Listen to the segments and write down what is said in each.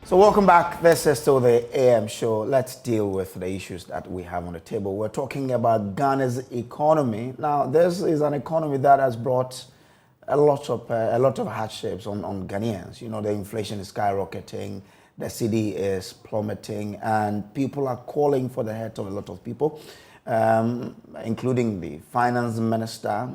So welcome back. This is still the AM show. Let's deal with the issues that we have on the table. We're talking about Ghana's economy. Now, this is an economy that has brought a lot of hardships on Ghanaians. You know, the inflation is skyrocketing, the cedi is plummeting, and people are calling for the heads of a lot of people, including the finance minister,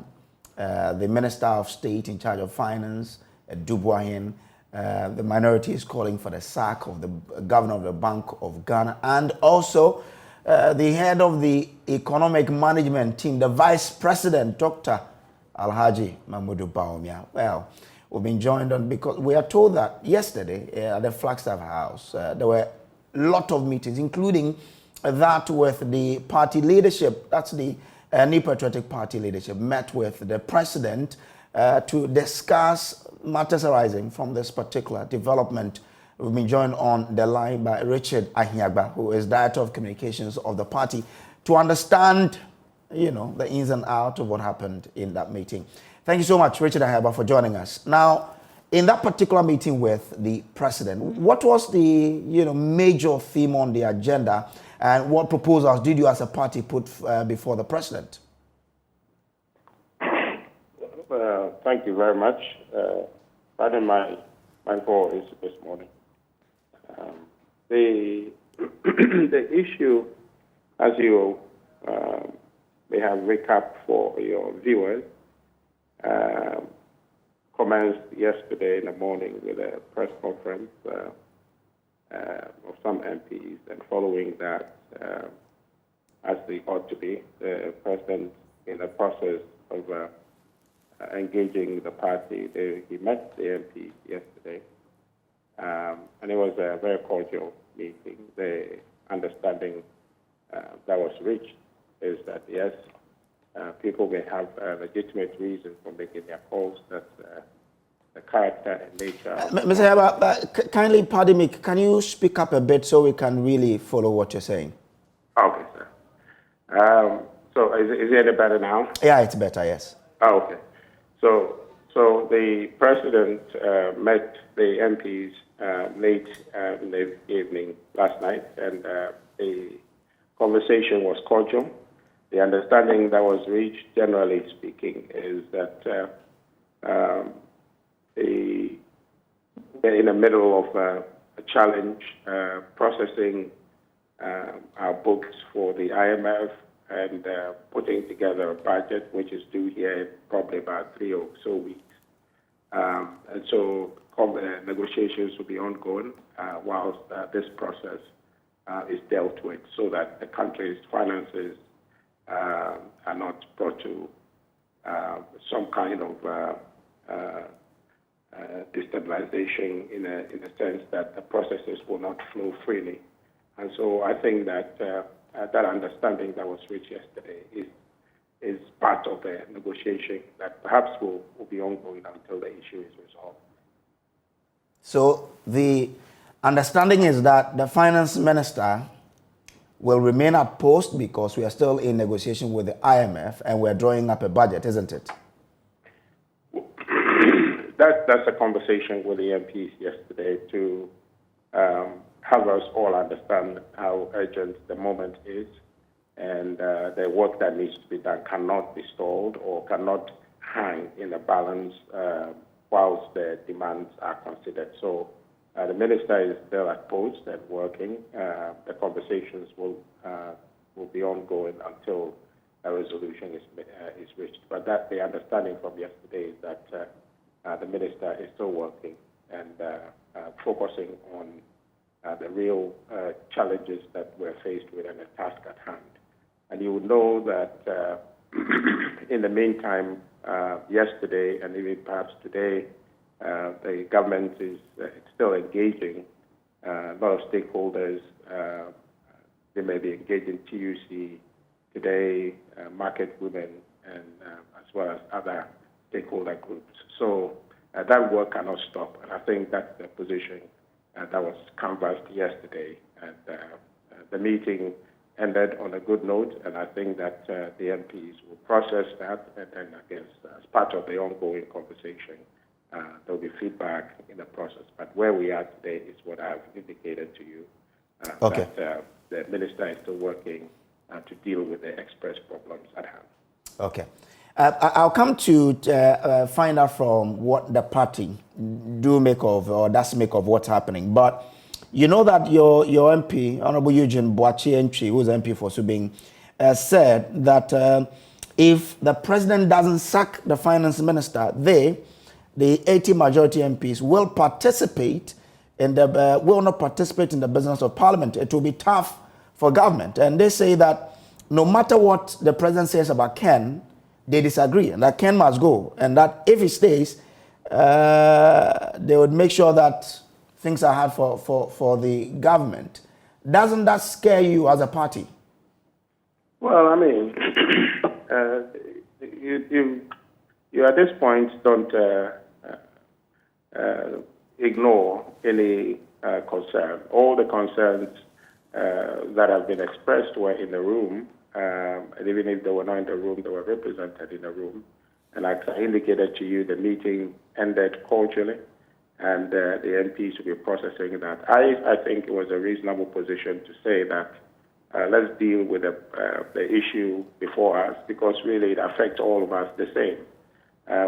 the minister of state in charge of finance, Dubois. The minority is calling for the sack of the governor of the Bank of Ghana, and also the head of the economic management team, the vice president, Dr. Alhaji Mahmoud Bawumia. Well, we've been joined on because we are told that yesterday at the Flagstaff House, there were a lot of meetings, including that with the party leadership. That's the New Patriotic Party leadership met with the president to discuss matters arising from this particular development. We've been joined on the line by Richard Ahiagba, who is Director of Communications of the party, to understand, you know, the ins and outs of what happened in that meeting. Thank you so much, Richard Ahiagba, for joining us. Now, in that particular meeting with the president, what was the, major theme on the agenda, and what proposals did you as a party put before the president? Thank you very much. Pardon my voice this morning. The issue, as you may have recap for your viewers, commenced yesterday in the morning with a press conference of some MPs, and following that, as they ought to be, the president, in the process of engaging the party, he met the MPs yesterday, and it was a very cordial meeting. The understanding that was reached is that, yes, people may have a legitimate reason for making their calls, that the character and nature. Mr. Heba, kindly pardon me, can you speak up a bit so we can really follow what you're saying? Okay, sir. So is it any better now? Yeah, it's better, yes. Oh, okay. So the president met the MPs late in the evening last night, and the conversation was cordial. The understanding that was reached, generally speaking, is that they're in the middle of a challenge processing our books for the IMF and putting together a budget, which is due here in probably about 3 or so weeks. And so negotiations will be ongoing whilst this process is dealt with, so that the country's finances are not brought to some kind of destabilization in a sense that the processes will not flow freely. And so I think that that understanding that was reached yesterday is part of the negotiation that perhaps will be ongoing until the issue is resolved. So the understanding is that the finance minister will remain at post because we are still in negotiation with the IMF and we're drawing up a budget, isn't it? That's a conversation with the MPs yesterday to have us all understand how urgent the moment is, and the work that needs to be done cannot be stalled or cannot hang in a balance whilst the demands are considered. So the minister is still at post and working. The conversations will be ongoing until a resolution is reached. But the understanding from yesterday is that the minister is still working and focusing on the real challenges that we're faced with and the task at hand. And you would know that in the meantime, yesterday and even perhaps today, the government is still engaging a lot of stakeholders. They may be engaging TUC today, market women, and as well as other stakeholder groups. So that work cannot stop. And I think that's the position that was canvassed yesterday. And the meeting ended on a good note, and I think that the MPs will process that, and then, again, as part of the ongoing conversation, There will be feedback in the process. But where we are today is what I've indicated to you, okay. that the minister is still working to deal with the express problems at hand. Okay. I'll come to find out from what the party do make of or does make of what's happening. But you know that your MP, Honorable Eugene Boakye-Ntwi, who's MP for Subing, said that if the president doesn't sack the finance minister, the 80 majority MPs will participate in the will not participate in the business of parliament. It will be tough for government. And they say that no matter what the president says about Ken, they disagree, and that Ken must go, and that if he stays, they would make sure that things are hard for the government. Doesn't that scare you as a party? Well, I mean, you at this point don't ignore any concern. All the concerns that have been expressed were in the room, and even if they were not in the room, they were represented in the room. And like I indicated to you, the meeting ended cordially, and the MPs will be processing that. I think it was a reasonable position to say that let's deal with the issue before us, because really it affects all of us the same.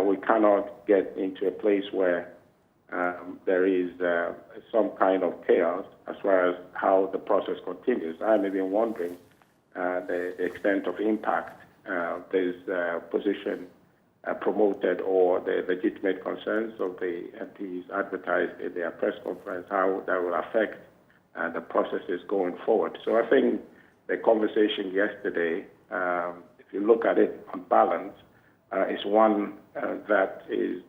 We cannot get into a place where there is some kind of chaos as far as how the process continues. I'm even wondering the extent of impact this position promoted, or the legitimate concerns of the MPs advertised in their press conference, how that will affect the processes going forward. So I think the conversation yesterday, if you look at it on balance, is one that is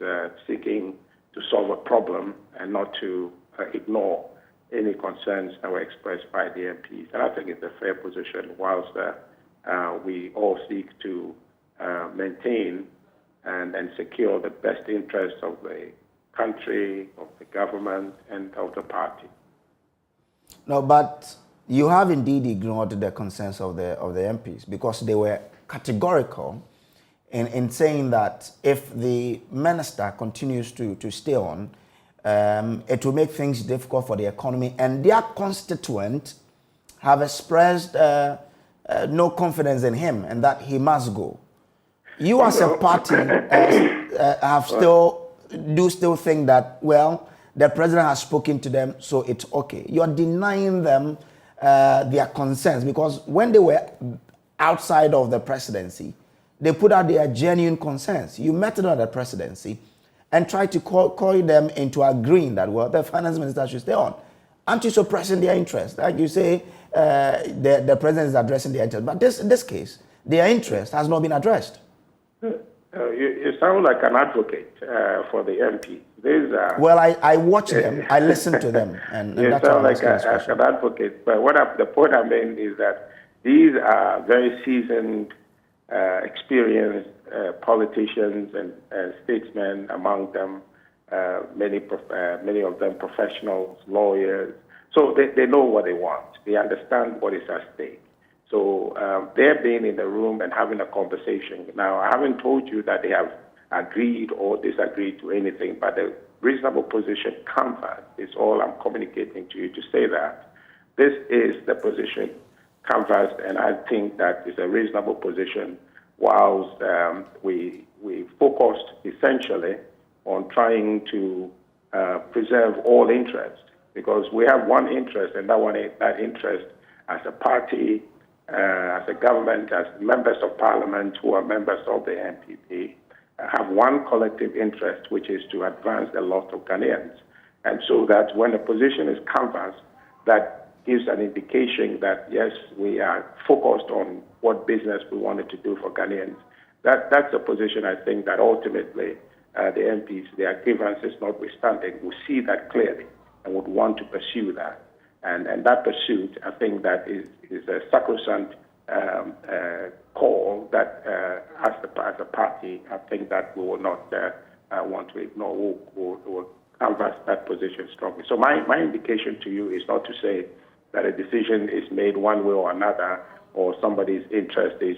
seeking to solve a problem and not to ignore any concerns that were expressed by the MPs. And I think it's a fair position, whilst we all seek to maintain and secure the best interests of the country, of the government, and of the party. No, but you have indeed ignored the concerns of the MPs, because they were categorical in saying that if the minister continues to stay on, it will make things difficult for the economy, and their constituents have expressed no confidence in him and that he must go. You as a party have still think that, well, the president has spoken to them, so it's okay. You're denying them their concerns, because when they were outside of the presidency, they put out their genuine concerns. You met them at the presidency and tried to call them into agreeing that, well, the finance minister should stay on. Aren't you suppressing their interest? Like you say, the president is addressing their interest. But in this case, their interest has not been addressed. You sound like an advocate for the MP. Well, I watch them, I listen to them, and you that's sound like an advocate. But the point I mean is that these are very seasoned, experienced politicians and statesmen, among them many of them professionals, lawyers. So they know what they want. They understand what is at stake. So they're being in the room and having a conversation. Now, I haven't told you that they have agreed or disagreed to anything, but the reasonable position canvassed is all I'm communicating to you, to say that this is the position canvassed, and I think that is a reasonable position, whilst we focused essentially on trying to preserve all interest, because we have one interest, and that interest as a party, as a government, as members of parliament who are members of the NPP, have one collective interest, which is to advance the lot of Ghanaians. And so that when a position is canvassed, that gives an indication that, yes, we are focused on what business we wanted to do for Ghanaians. That's a position, I think, that ultimately the MPs, their grievances notwithstanding, will see that clearly and would want to pursue that. And that pursuit, I think, that is a sacrosanct call that, as a party, I think that we will not want to ignore. We'll canvass that position strongly. So my indication to you is not to say that a decision is made one way or another, or somebody's interest is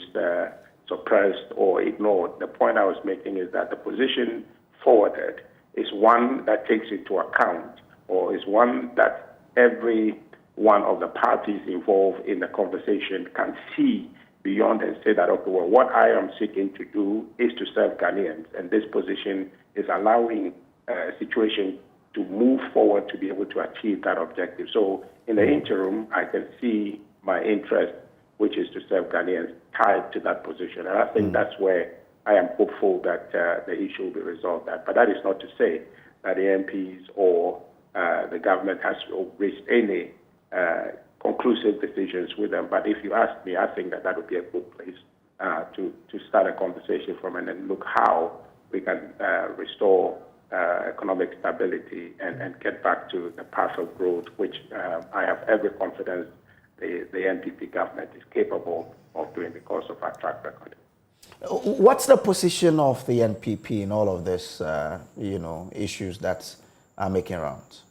suppressed or ignored. The point I was making is that the position forwarded is one that takes into account, or is one that every one of the parties involved in the conversation can see beyond and say that, okay, well, what I am seeking to do is to serve Ghanaians, and this position is allowing a situation to move forward to be able to achieve that objective. So in the interim, I can see my interest, which is to serve Ghanaians, tied to that position. And I think that's where I am hopeful that the issue will be resolved. But that is not to say that the MPs or the government has reached any conclusive decisions with them. But if you ask me, I think that would be a good place to start a conversation from, and then look how we can restore economic stability and get back to the path of growth, which I have every confidence the NPP government is capable of doing because of our track record. What's the position of the NPP in all of this, issues that are making rounds?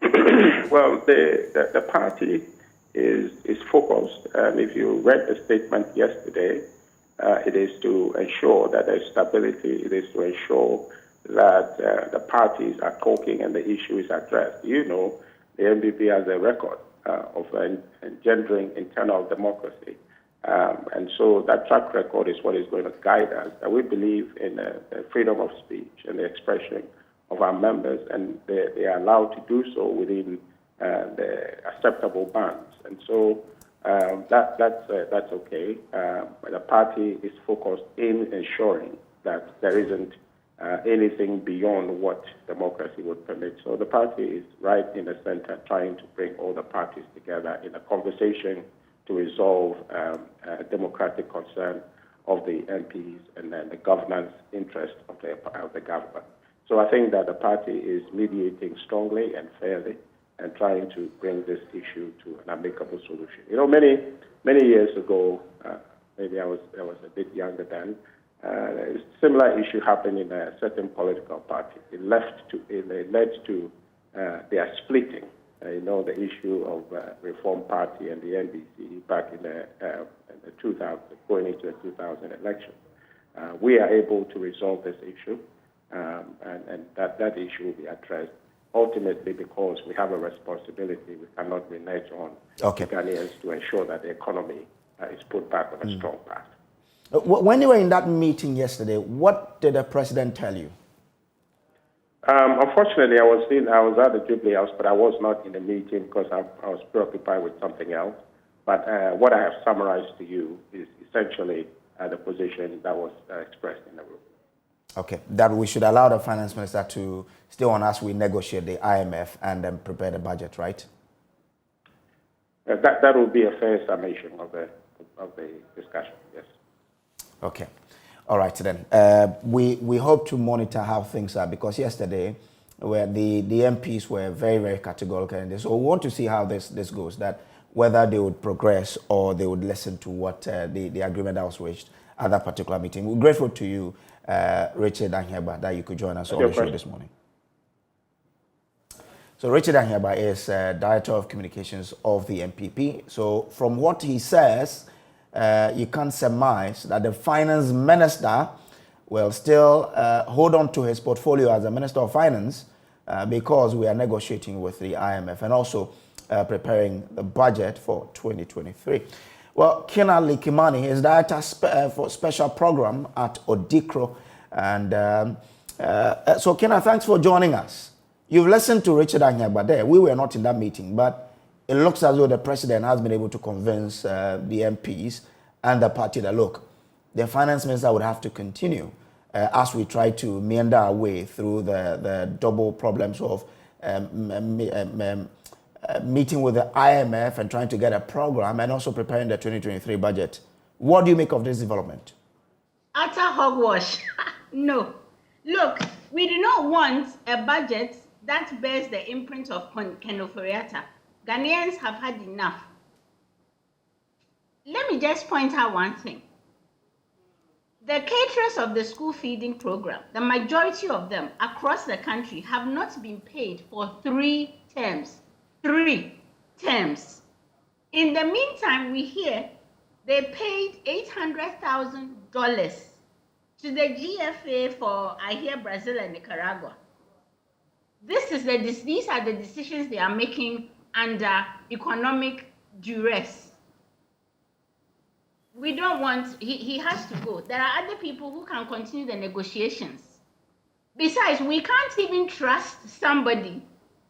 Well, the party is focused. If you read the statement yesterday, it is to ensure that there's stability. It is to ensure that the parties are talking and the issue is addressed. The NPP has a record of engendering internal democracy. And so that track record is what is going to guide us. And we believe in the freedom of speech and the expression of our members, and they are allowed to do so within the acceptable bands. And so that's okay. The party is focused in ensuring that there isn't anything beyond what democracy would permit. So the party is right in the center, trying to bring all the parties together in a conversation to resolve democratic concern of the MPs and then the governance interest of the government. So I think that the party is mediating strongly and fairly and trying to bring this issue to an amicable solution. Many years ago, maybe I was a bit younger then, a similar issue happened in a certain political party. It led to their splitting. The issue of Reform Party and the NDC back in the 2000, going into the 2000 election. We are able to resolve this issue, and that issue will be addressed ultimately because we have a responsibility. We cannot renege on Ghanaians to ensure that the economy is put back on a strong path. When you were in that meeting yesterday, what did the president tell you? Unfortunately, I was at the Jubilee House, but I was not in the meeting because I was preoccupied with something else. But what I have summarized to you is essentially the position that was expressed in the room. Okay, that we should allow the finance minister to stay on as we negotiate the IMF and then prepare the budget, right? That will be a fair summation of the discussion, yes. Okay. All right, then. We hope to monitor how things are, because yesterday where the MPs were very, very categorical in this. So we want to see how this goes, that whether they would progress or they would listen to what the agreement that was reached at that particular meeting. We're grateful to you, Richard Anhieba, that you could join us on the show this morning. So Richard Anhieba is Director of Communications of the MPP. So from what he says, you can't surmise that the finance minister will still hold on to his portfolio as a Minister of Finance because we are negotiating with the IMF and also preparing the budget for 2023. Well, Kina Likimani is Director for Special Program at Odikro. And so Kina, thanks for joining us. You've listened to Richard Anhieba there. We were not in that meeting, but it looks as though the president has been able to convince the MPs and the party that, look, the finance minister would have to continue as we try to meander our way through the double problems of meeting with the IMF and trying to get a program and also preparing the 2023 budget. What do you make of this development? Utter hogwash. No. Look, we do not want a budget that bears the imprint of Kenoforiata. Ghanaians have had enough. Let me just point out one thing. The caterers of the school feeding program, the majority of them across the country have not been paid for 3 terms. 3 terms. In the meantime, we hear they paid $800,000 to the GFA for, I hear, Brazil and Nicaragua. These are the decisions they are making under economic duress. We don't want, he has to go. There are other people who can continue the negotiations. Besides, we can't even trust somebody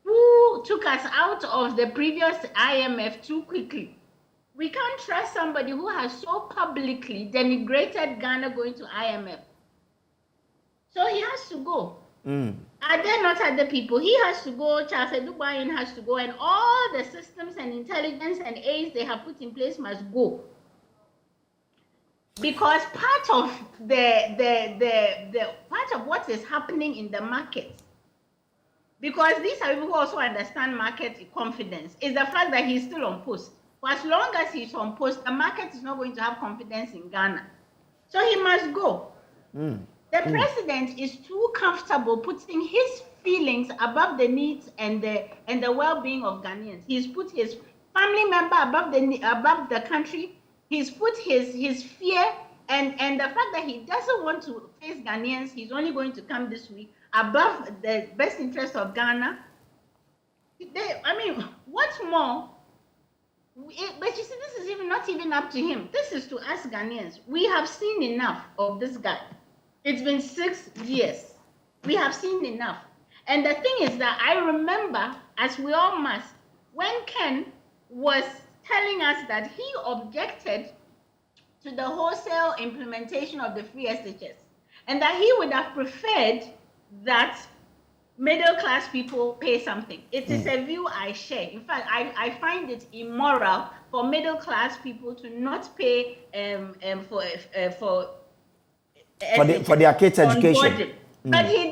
who took us out of the previous IMF too quickly. We can't trust somebody who has so publicly denigrated Ghana going to IMF. So he has to go. Are there not other people? He has to go, Charles Edubayin has to go, and all the systems and intelligence and aids they have put in place must go. Because part of part of what is happening in the market, because these are people who also understand market confidence, is the fact that he's still on post. For as long as he's on post, the market is not going to have confidence in Ghana. So he must go. The president is too comfortable putting his feelings above the needs and the well-being of Ghanaians. He's put his family member above the country. He's put his fear and the fact that he doesn't want to face Ghanaians, he's only going to come this week, above the best interest of Ghana. What's more? But you see, this is not even up to him. This is to us Ghanaians. We have seen enough of this guy. It's been 6 years. We have seen enough. And the thing is that I remember, as we all must, when Ken was telling us that he objected to the wholesale implementation of the free SHS, and that he would have preferred that middle-class people pay something. It is a view I share. In fact, I find it immoral for middle-class people to not pay for their kids' education. But he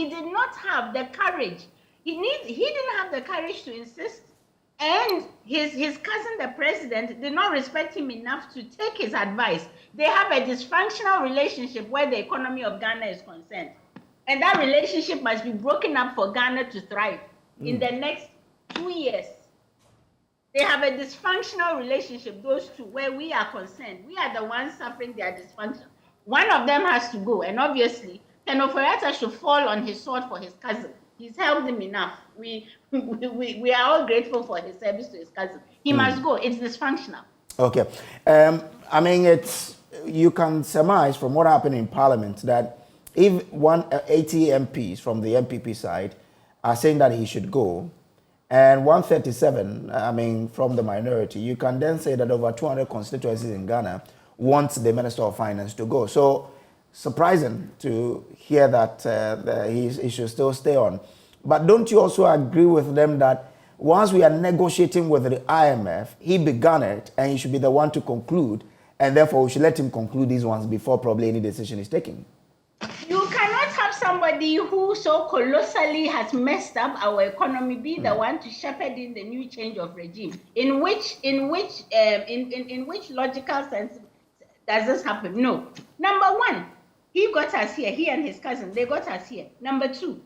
did not have the courage. He didn't have the courage to insist, and his cousin, the president, did not respect him enough to take his advice. They have a dysfunctional relationship where the economy of Ghana is concerned. And that relationship must be broken up for Ghana to thrive in the next 2 years. They have a dysfunctional relationship, those two, where we are concerned. We are the ones suffering their dysfunction. One of them has to go, and obviously, Akufo-Addo should fall on his sword for his cousin. He's helped him enough. We are all grateful for his service to his cousin. He must go. It's dysfunctional. Okay. You can surmise from what happened in Parliament that if 80 MPs from the MPP side are saying that he should go, and 137, from the minority, you can then say that over 200 constituencies in Ghana want the Minister of Finance to go. So, surprising to hear that he should still stay on. But don't you also agree with them that once we are negotiating with the IMF, he began it and he should be the one to conclude, and therefore we should let him conclude these ones before probably any decision is taken? You cannot have somebody who so colossally has messed up our economy be the one to shepherd in the new change of regime. In which logical sense does this happen? No. Number one, he got us here. He and his cousin, they got us here. Number two,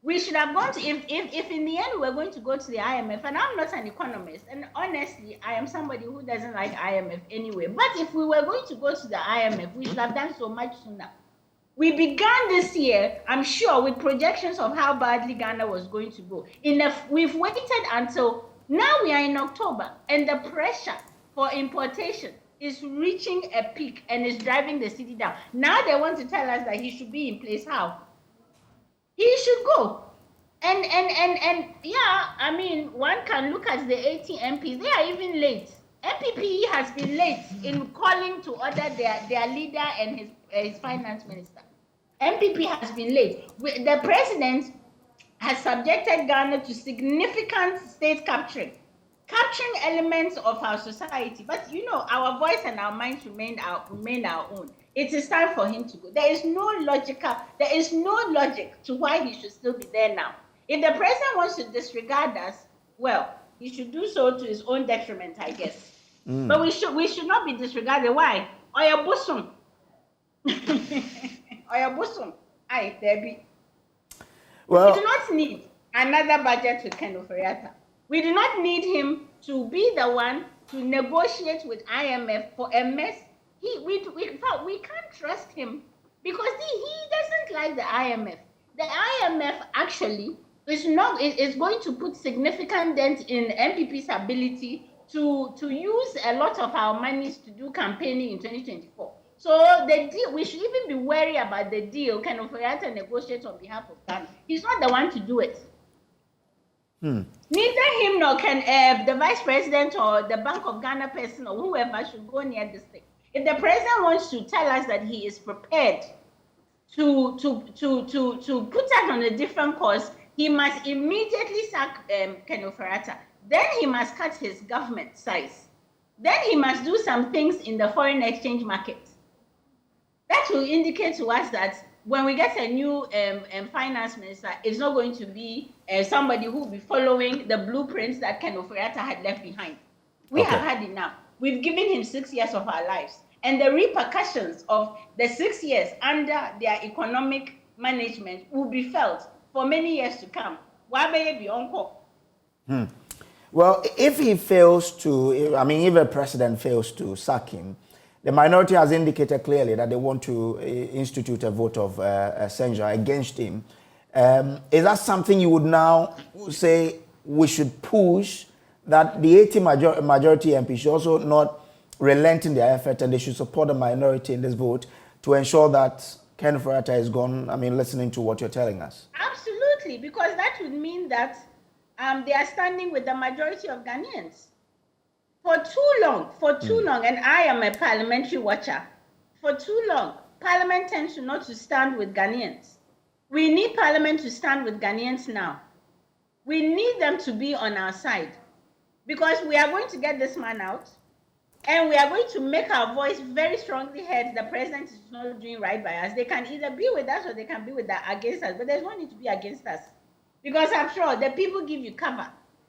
we should have gone to, if in the end we're going to go to the IMF, and I'm not an economist, and honestly, I am somebody who doesn't like IMF anyway, but if we were going to go to the IMF, we should have done so much sooner. We began this year, I'm sure, with projections of how badly Ghana was going to go. We've waited until now we are in October, and the pressure for importation is reaching a peak and is driving the city down. Now they want to tell us that he should be in place. How? He should go. And yeah, one can look at the 80 MPs. They are even late. MPP has been late in calling to order their leader and his finance minister. MPP has been late. The president has subjected Ghana to significant state capturing elements of our society. But our voice and our minds remain our own. It is time for him to go. There is no logic to why he should still be there now. If the president wants to disregard us, well, he should do so to his own detriment, I guess. But we should not be disregarded. Why? Oya bosom. Oya bosom. Aye, there be. Well, we do not need another budget to Akufo-Addo. We do not need him to be the one to negotiate with IMF for a mess. We can't trust him because he doesn't like the IMF. The IMF actually is going to put significant dent in MPP's ability to use a lot of our monies to do campaigning in 2024. So the deal, we should even be wary about the deal kind of to negotiate on behalf of Ghana. He's not the one to do it. Neither him nor can the vice president or the Bank of Ghana person or whoever should go near this thing. If the president wants to tell us that he is prepared to put us on a different course, he must immediately sack Kenofurata. Then he must cut his government size. Then he must do some things in the foreign exchange market. That will indicate to us that when we get a new finance minister, it's not going to be somebody who will be following the blueprints that Kenofurata had left behind. We have had enough. We've given him 6 years of our lives. And the repercussions of the 6 years under their economic management will be felt for many years to come. Well, if he fails to, if a president fails to sack him, the minority has indicated clearly that they want to institute a vote of censure against him. Is that something you would now say we should push, that the 80 majority MP should also not relent in their effort and they should support the minority in this vote to ensure that Ken Furata is gone? Listening to what you're telling us. Absolutely, because that would mean that they are standing with the majority of Ghanaians. For too long, and I am a parliamentary watcher, for too long, Parliament tends not to stand with Ghanaians. We need Parliament to stand with Ghanaians now. We need them to be on our side because we are going to get this man out and we are going to make our voice very strongly heard. The president is not doing right by us. They can either be with us or they can be against us, but there's no need to be against us because after all, the people give you cover.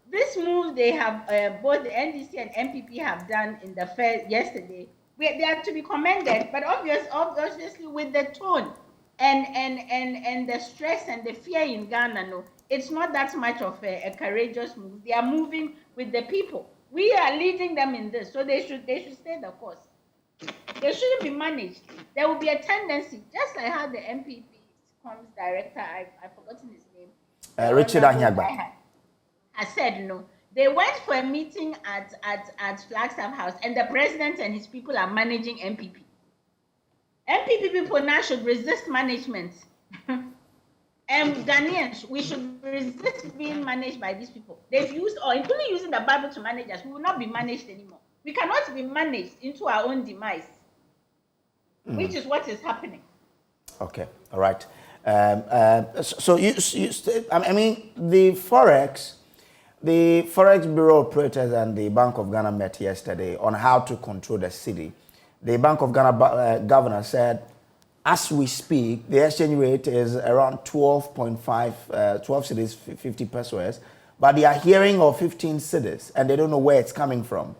This move they have, both the NDC and MPP have done in the fair yesterday, they are to be commended, but obviously with the tone and the stress and the fear in Ghana, no, it's not that much of a courageous move. They are moving with the people. We are leading them in this, so they should stay the course. They shouldn't be managed. There will be a tendency, just like how the MPP comms director, I've forgotten his name, Richard Anyagba. I said no. They went for a meeting at Flagstaff House, and the president and his people are managing MPP. MPP people now should resist management. And Ghanaians, we should resist being managed by these people. They've used, or including using the Bible to manage us, we will not be managed anymore. We cannot be managed into our own demise, which is what is happening. Okay, all right. So the Forex Bureau operators and the Bank of Ghana met yesterday on how to control the city. The Bank of Ghana governor said, as we speak, the exchange rate is around 12.5, 12 cities, 50 pesos, but they are hearing of 15 cities and they don't know where it's coming from.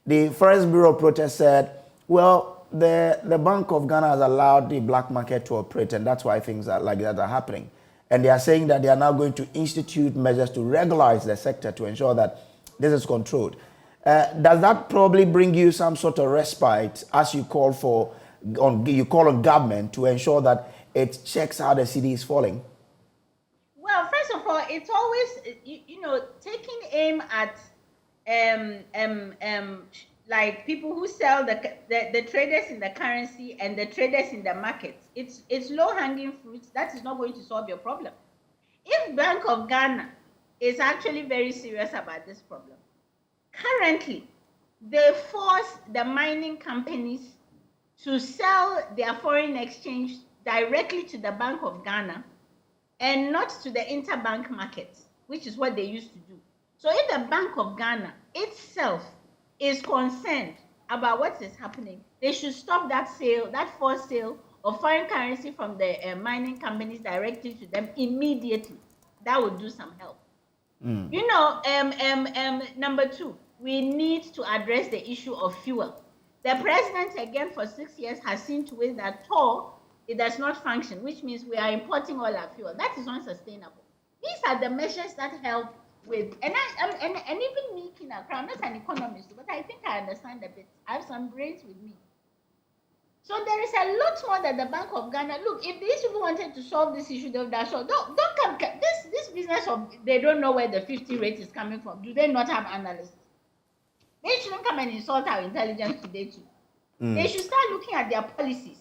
The Forex Bureau operator said, well, the Bank of Ghana has allowed the black market to operate, and that's why things like that are happening. And they are saying that they are now going to institute measures to regularize the sector to ensure that this is controlled. Does that probably bring you some sort of respite as you call on government to ensure that it checks how the city is falling? Well, first of all, it's always taking aim at like people who sell the traders in the currency and the traders in the markets. It's low-hanging fruits. That is not going to solve your problem. If Bank of Ghana is actually very serious about this problem, currently they force the mining companies to sell their foreign exchange directly to the Bank of Ghana and not to the interbank market, which is what they used to do. So if the Bank of Ghana itself is concerned about what is happening, they should stop that sale, that forced sale of foreign currency from the mining companies directly to them immediately. That would do some help. Number two, we need to address the issue of fuel. The president, again, for 6 years has seen to it that it does not function, which means we are importing all our fuel. That is unsustainable. These are the measures that help with, and even me, I'm not an economist, but I think I understand a bit. I have some brains with me. So there is a lot more that the Bank of Ghana. Look, if these people wanted to solve this issue, they would have solved. Don't come. This business of they don't know where the 50 rate is coming from. Do they not have analysts? They shouldn't come and insult our intelligence today too. They should start looking at their policies.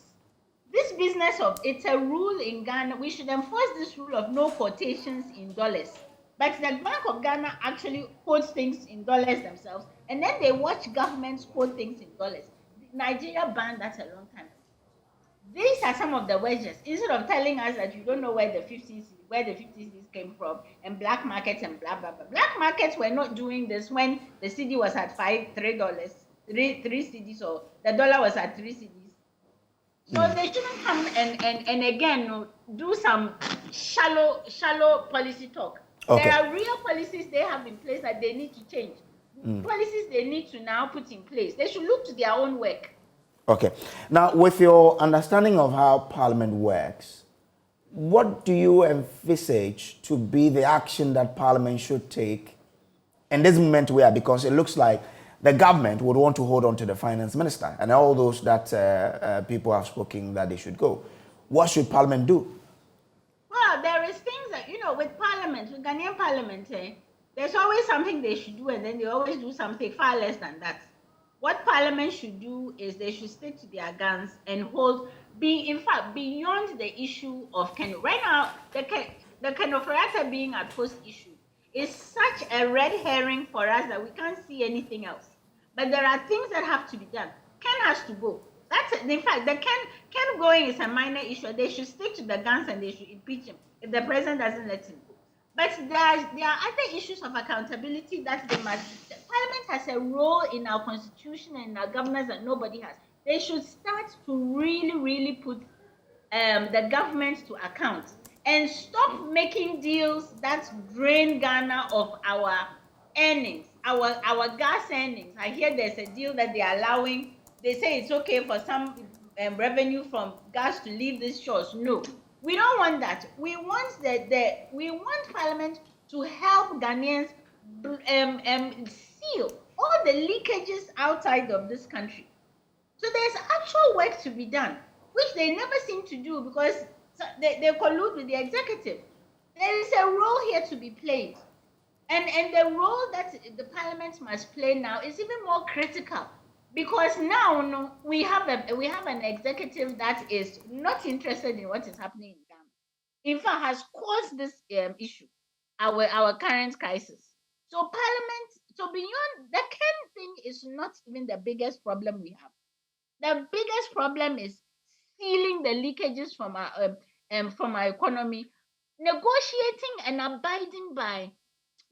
This business of it's a rule in Ghana. We should enforce this rule of no quotations in dollars. But the Bank of Ghana actually quotes things in dollars themselves, and then they watch governments quote things in dollars. Nigeria banned that a long time ago. These are some of the wedges. Instead of telling us that you don't know where the 50s came from and black markets and blah blah blah. Black markets were not doing this when the CD was at $3, three CDs, or the dollar was at 3 CDs. So they shouldn't come and again do some shallow policy talk. Okay. There are real policies they have in place that they need to change. Policies they need to now put in place. They should look to their own work. Okay. Now, with your understanding of how Parliament works, what do you envisage to be the action that Parliament should take in this moment we are? Because it looks like the government would want to hold on to the finance minister and all those that people have spoken that they should go. What should Parliament do? Well, there is things that, with Parliament, with Ghanaian Parliament, there's always something they should do, and then they always do something far less than that. What Parliament should do is they should stick to their guns and in fact, beyond the issue of right now, the Kenofrata being at post issue is such a red herring for us that we can't see anything else. But there are things that have to be done. Ken has to go. In fact, the Ken going is a minor issue. They should stick to the guns and they should impeach him if the president doesn't let him go. But there are other issues of accountability that they must. Parliament has a role in our constitution and in our governance that nobody has. They should start to really, really put the government to account and stop making deals that drain Ghana of our earnings, our gas earnings. I hear there's a deal that they are allowing. They say it's okay for some revenue from gas to leave these shores. No. We don't want that. We want we want Parliament to help Ghanaians seal all the leakages outside of this country. So there's actual work to be done, which they never seem to do because they collude with the executive. There is a role here to be played. And the role that the Parliament must play now is even more critical. Because now we have an executive that is not interested in what is happening in Ghana. In fact, has caused this issue, our current crisis. So Parliament, beyond the Ken thing is not even the biggest problem we have. The biggest problem is sealing the leakages from our economy, negotiating and abiding by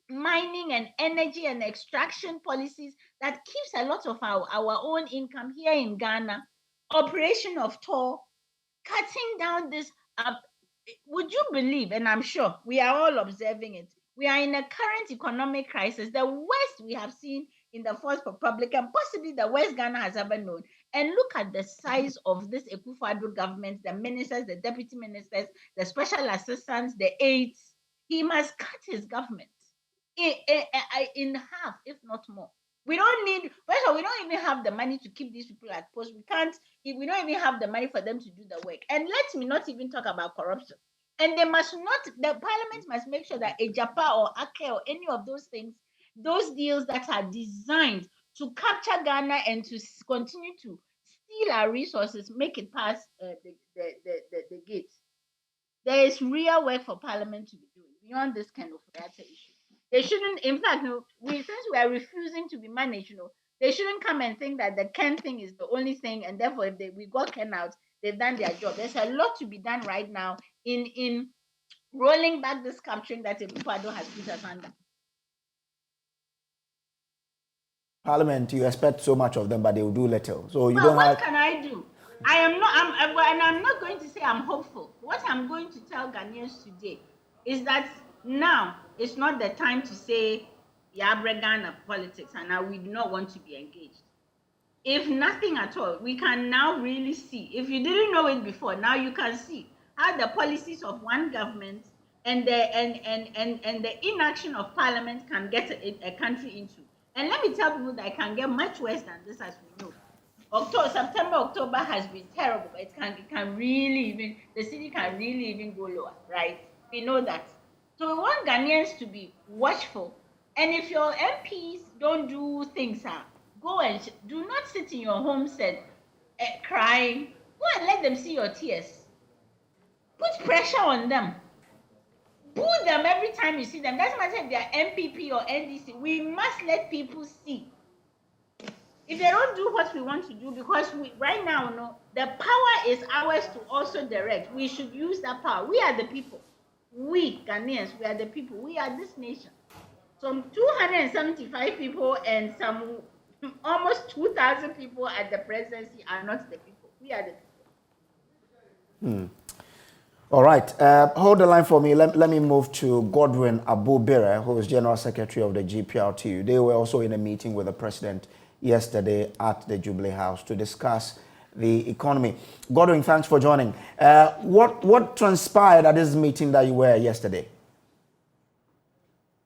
mining and energy and extraction policies that keeps a lot of our own income here in Ghana, operation of toll, cutting down this. Would you believe, and I'm sure we are all observing it, we are in a current economic crisis, the worst we have seen in the Fourth Republic and possibly the worst Ghana has ever known. And look at the size of this Akufo-Addo government, the ministers, the deputy ministers, the special assistants, the aides. He must cut his government in half, if not more. We don't need, first of all, we don't even have the money to keep these people at post. We don't even have the money for them to do the work. And let me not even talk about corruption. And the Parliament must make sure that Ejapa or Ake or any of those things, those deals that are designed to capture Ghana and to continue to steal our resources, make it past the gates. There is real work for Parliament to be doing beyond this kind of issue. They shouldn't, in fact, since we are refusing to be managed, they shouldn't come and think that the Ken thing is the only thing, and therefore if we got Ken out, they've done their job. There's a lot to be done right now in rolling back this capturing that Akufo-Addo has put us under. Parliament, you expect so much of them, but they will do little. So you what can I do? I'm not going to say I'm hopeful. What I'm going to tell Ghanaians today is that now it's not the time to say Yabre Ghana politics and now we do not want to be engaged. If nothing at all, we can now really see. If you didn't know it before, now you can see how the policies of one government and the inaction of Parliament can get a country into. And let me tell people that it can get much worse than this, as we know. September, October has been terrible. It can really even, the city can really even go lower, right? We know that. So we want Ghanaians to be watchful. And if your MPs don't do things, go and do not sit in your home set crying. Go and let them see your tears. Put pressure on them. Boo them every time you see them. Doesn't matter if they are MPP or NDC. We must let people see. If they don't do what we want to do, because right now, no, the power is ours to also direct. We should use that power. We are the people. We Ghanaians, we are the people. We are this nation. Some 275 people and some almost 2,000 people at the presidency are not the people. We are the people. All right. Hold the line for me. Let me move to Godwin Abubire, who is General Secretary of the GPRTU. They were also in a meeting with the president yesterday at the Jubilee House to discuss the economy. Godwin, thanks for joining. What transpired at this meeting that you were yesterday?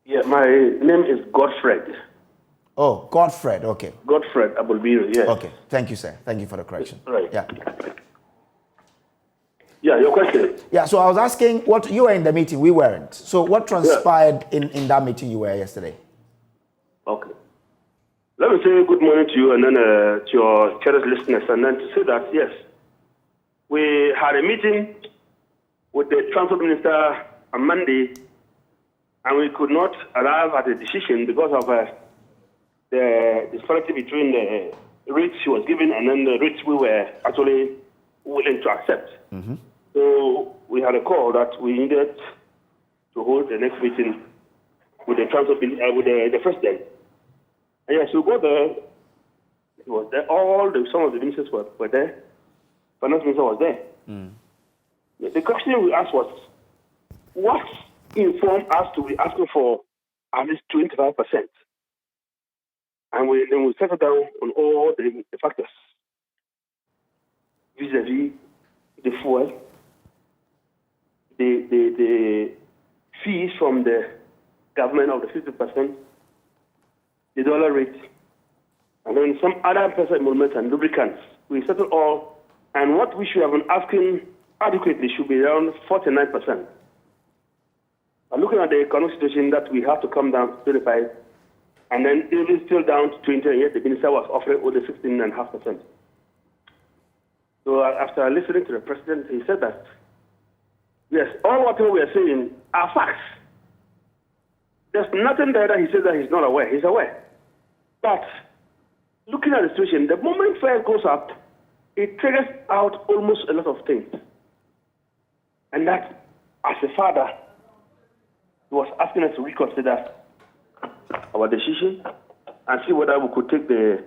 Yeah, my name is Godfred. Oh, Godfred, okay. Godfred Abubire, yes. Okay, thank you, sir. Thank you for the correction. Right. Yeah. Yeah, your question. Yeah, so I was asking, what you were in the meeting, we weren't. So what transpired in that meeting you were yesterday? Okay. Let me say good morning to you and then to your cherished listeners, and then to say that, yes, we had a meeting with the transport minister on Monday, and we could not arrive at a decision because of the disparity between the rates she was given and then the rates we were actually willing to accept. Mm-hmm. So we had a call that we needed to hold the next meeting with the transport with the president. And yes, we go there. He was there. Some of the ministers were there. Finance minister was there. Mm. The question we asked was, what informed us to be asking for at least 25%? And then we settled down on all the factors vis-a-vis the fuel, the fees from the government of the 50%, the dollar rate, and then some other personal emoluments and lubricants. We settled all, and what we should have been asking adequately should be around 49%. But looking at the economic situation, that we have to come down to 25%, and then it is still down to 20%, and yet the minister was offering only 16.5%. So after listening to the president, he said that, yes, all what we are saying are facts. There's nothing there that he says that he's not aware. He's aware. But looking at the situation, the moment fare goes up, it triggers out almost a lot of things. And that, as a father, he was asking us to reconsider our decision and see whether we could take the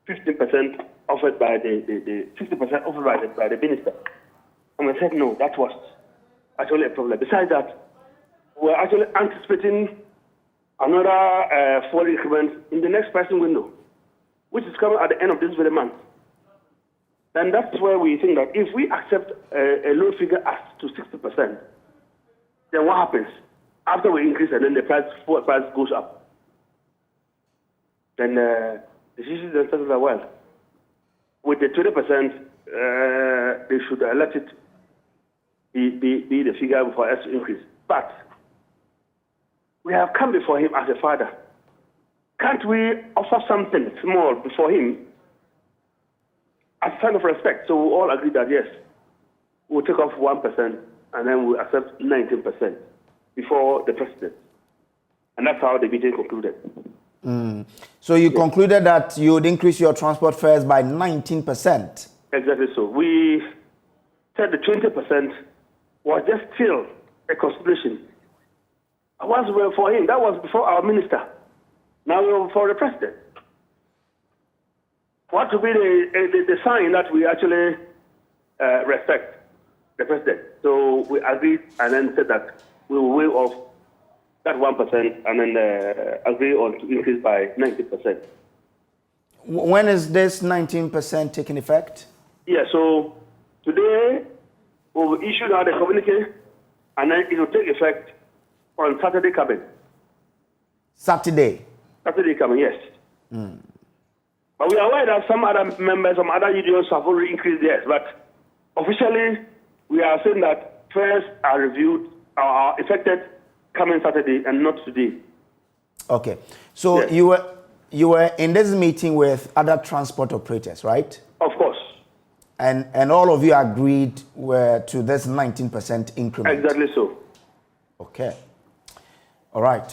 15% offered by the 50% offered by the minister. And we said no, that was actually a problem. Besides that, we're actually anticipating another fuel increment in the next pricing window, which is coming at the end of this very month. And that's where we think that if we accept a low figure as to 60%, then what happens? After we increase and then the fuel price goes up, then the decision then settles as well. With the 20%, they should let it be the figure for us to increase. But we have come before him as a father. Can't we offer something small before him as a sign of respect? So we all agree that yes, we'll take off 1% and then we'll accept 19% before the president. And that's how the meeting concluded. So you concluded that you would increase your transport fares by 19%. Exactly so. We said the 20% was just still a consideration. Once we were for him, that was before our minister. Now we are for the president. What to be the sign that we actually respect the president? So we agreed and then said that we will waive off that 1% and then agree on to increase by 90%. When is this 19% taking effect? Yeah, so today we will issue out the communique and then it will take effect on Saturday coming. Saturday Saturday coming, yes. But we are aware that some other members, some other unions have already increased theirs. But officially, we are saying that fares are reviewed, are affected coming Saturday and not today. Okay. So yes. you were in this meeting with other transport operators, right? Of course. And all of you agreed to this 19% increment? Exactly so. Okay. All right.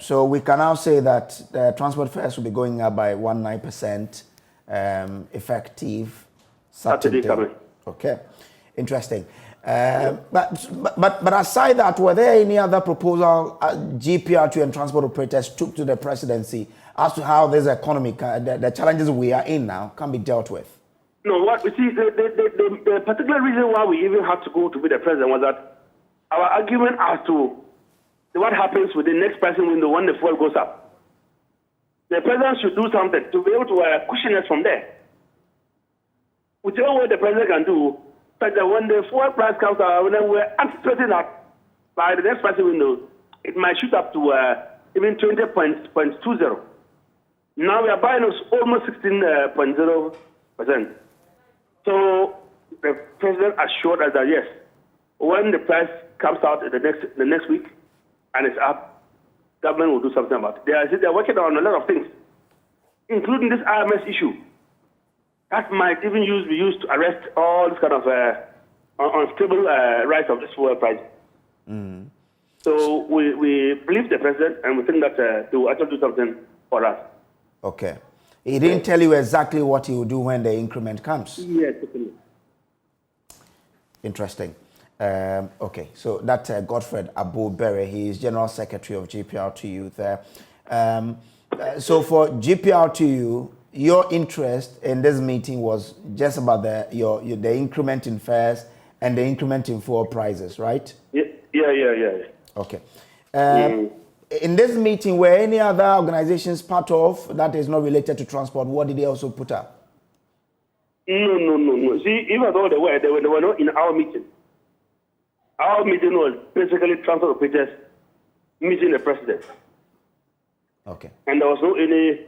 So we can now say that the transport fares will be going up by 19% effective Saturday coming. Okay. Interesting. But aside that, were there any other proposal GPRT and transport operators took to the presidency as to how this economy, the challenges we are in now, can be dealt with? No, what we see, the particular reason why we even had to go to be the president was that our argument as to what happens with the next pricing window when the fuel goes up. The president should do something to be able to cushion us from there. Whichever way the president can do, such that when the fuel price comes out, we're anticipating that by the next pricing window, it might shoot up to even 20.20. Now we are buying almost 16.0%. So the president assured us that yes, when the price comes out the next week and it's up, government will do something about it. They are working on a lot of things, including this IMS issue. That might even be used to arrest all this kind of unstable rise of this fuel price. Mm. So we believe the president and we think that they will actually do something for us. Okay. He didn't tell you exactly what he will do when the increment comes? Yes, definitely. Interesting. Okay, so that's Godfred Abubere. He is General Secretary of GPRTU there. So for GPRTU, your interest in this meeting was just about the increment in fares and the increment in fuel prices, right? Yeah. Okay. In this meeting, were any other organizations part of that is not related to transport? What did they also put up? No. See, even though they were not in our meeting. Our meeting was basically transport operators meeting the president. Okay. And there was no any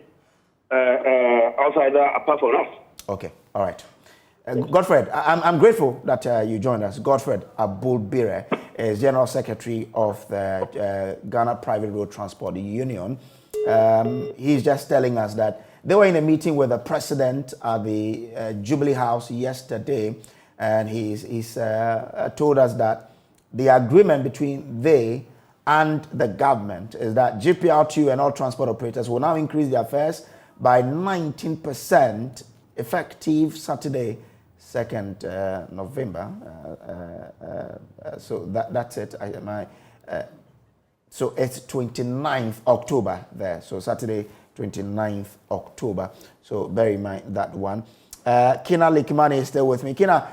outsider apart from us. Okay, all right. Godfred, I'm grateful that you joined us. Godfred Abubere is General Secretary of the Ghana Private Road Transport Union. He's just telling us that they were in a meeting with the president at the Jubilee House yesterday, and he's told us that the agreement between they and the government is that GPRTU and all transport operators will now increase their fares by 19% effective Saturday, 2nd November. So that's it. So it's 29th October there. So Saturday, 29th October. So bear in mind that one. Kina Likimani is still with me. Kina,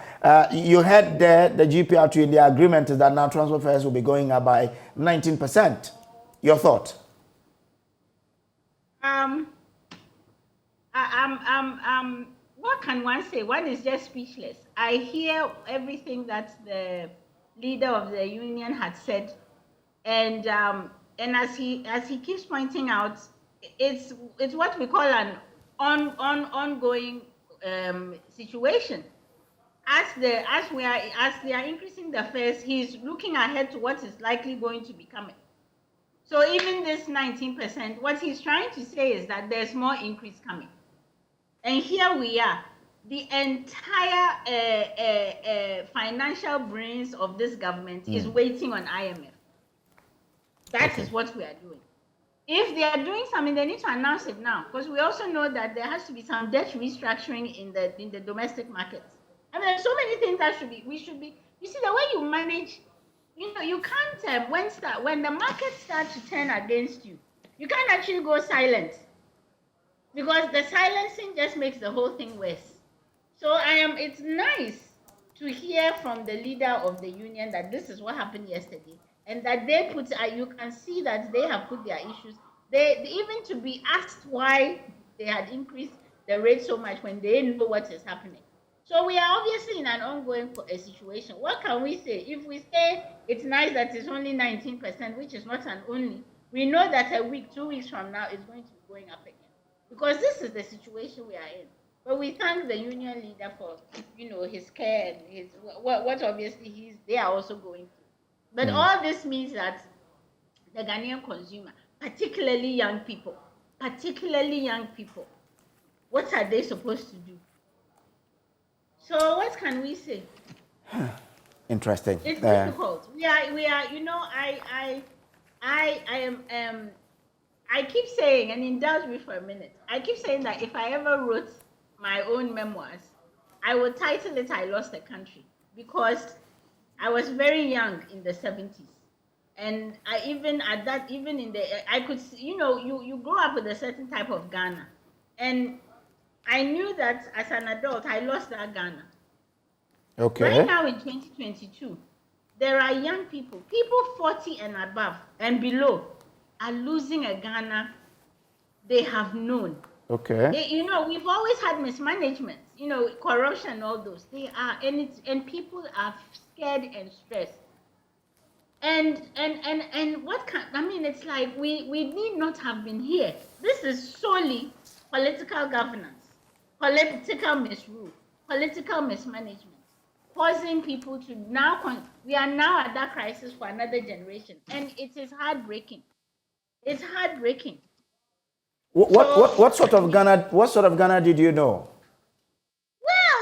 you heard the GPRTU in the agreement is that now transport fares will be going up by 19%. Your thought? What can one say? One is just speechless. I hear everything that the leader of the union had said, and as he keeps pointing out, it's what we call an ongoing situation. As they are increasing the fares, he's looking ahead to what is likely going to be coming. So even this 19%, what he's trying to say is that there's more increase coming. And here we are. The entire financial brains of this government is waiting on IMF. That is what we are doing. If they are doing something, they need to announce it now, because we also know that there has to be some debt restructuring in the domestic markets. I mean, there's so many things that we should be. You see, the way you manage, you can't when the markets start to turn against you, you can't actually go silent, because the silencing just makes the whole thing worse. So it's nice to hear from the leader of the union that this is what happened yesterday, and that they you can see that they have put their issues. They even to be asked why they had increased the rate so much when they know what is happening. So we are obviously in an ongoing situation. What can we say? If we say it's nice that it's only 19%, which is not an only, we know that a week, 2 weeks from now, it's going to be going up again. because this is the situation we are in. But we thank the union leader for, his care and his what obviously they are also going through. But all this means that the Ghanaian consumer, particularly young people, what are they supposed to do? So what can we say? Interesting. It's difficult. We are. I keep saying, and indulge me for a minute. I keep saying that if I ever wrote my own memoirs, I would title it "I Lost the Country," because I was very young in the 70s, and I could see, you grow up with a certain type of Ghana, and I knew that as an adult I lost that Ghana. Okay. Right now in 2022, there are young people 40 and above and below are losing a Ghana they have known. Okay. We've always had mismanagement, corruption and all those. And people are scared and stressed. And it's like we need not have been here. This is solely political governance, political misrule, political mismanagement, causing people to we are now at that crisis for another generation, and it is heartbreaking. It's heartbreaking. What sort of Ghana did you know? Well,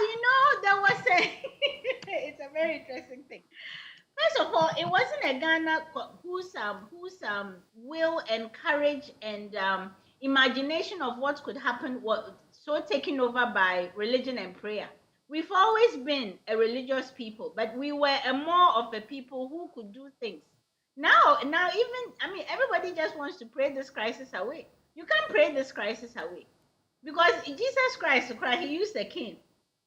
there was it's a very interesting thing. First of all, it wasn't a Ghana whose will and courage and imagination of what could happen was so taken over by religion and prayer. We've always been a religious people, but we were more of a people who could do things. Now, everybody just wants to pray this crisis away. You can't pray this crisis away, because Jesus Christ, he used the king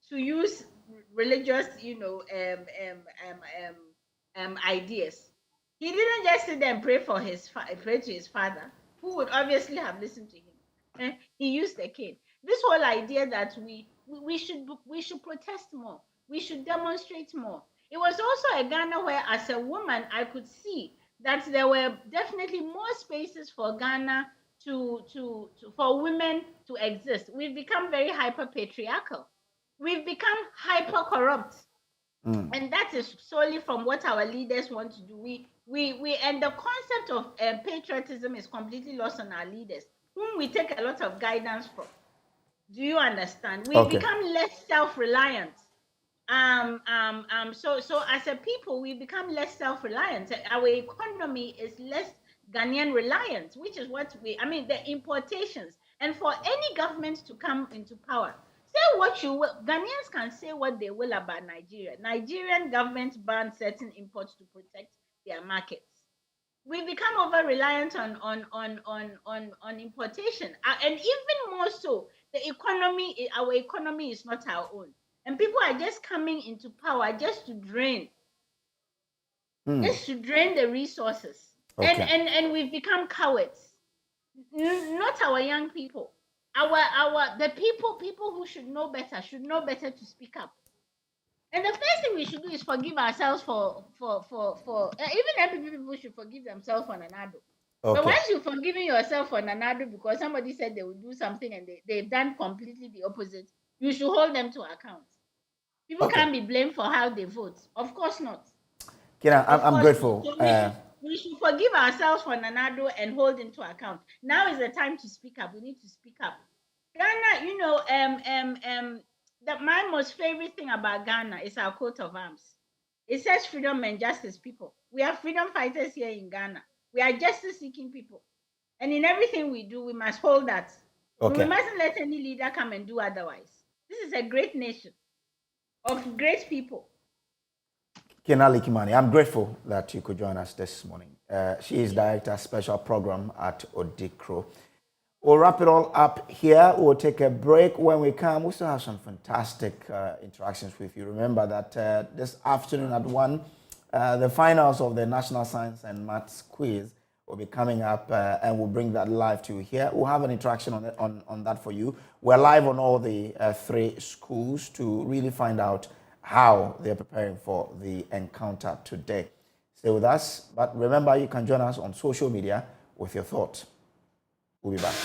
to use religious, ideas. He didn't just sit there and pray to his father, who would obviously have listened to him. He used the king. This whole idea that we should protest more, we should demonstrate more. It was also a Ghana where, as a woman, I could see that there were definitely more spaces for Ghana for women to exist. We've become very hyper patriarchal. We've become hyper corrupt. And that is solely from what our leaders want to do. And the concept of patriotism is completely lost on our leaders, whom we take a lot of guidance from. Do you understand? We become less self-reliant. So as a people, we become less self-reliant. Our economy is less Ghanaian reliant, which is what the importations. And for any government to come into power, say what you will. Ghanaians can say what they will about Nigeria. Nigerian government banned certain imports to protect their markets. We become over reliant on importation, and even more so, our economy is not our own, and people are just coming into power just to drain, the resources, and we've become cowards. Not our young people. The people who should know better to speak up. And the first thing we should do is forgive ourselves for even MPP people should forgive themselves for Nanado. But once you've forgiven yourself for Nanado because somebody said they would do something and they've done completely the opposite, you should hold them to account. People can't be blamed for how they vote. Of course not. Kira, I'm grateful. So we should forgive ourselves for Nanado and hold him to account. Now is the time to speak up. We need to speak up. Ghana, my most favorite thing about Ghana is our coat of arms. It says freedom and justice people. We are freedom fighters here in Ghana. We are justice-seeking people. And in everything we do, we must hold that. We mustn't let any leader come and do otherwise. This is a great nation of great people. Kenali Kimani, I'm grateful that you could join us this morning. She is Director Special Program at Odikro. We'll wrap it all up here. We'll take a break. When we come, we still have some fantastic interactions with you. Remember that this afternoon at 1, the finals of the National Science and Maths Quiz will be coming up, and we'll bring that live to you here. We'll have an interaction on that for you. We're live on all the 3 schools to really find out how they're preparing for the encounter today. Stay with us, but remember you can join us on social media with your thoughts. We'll be back.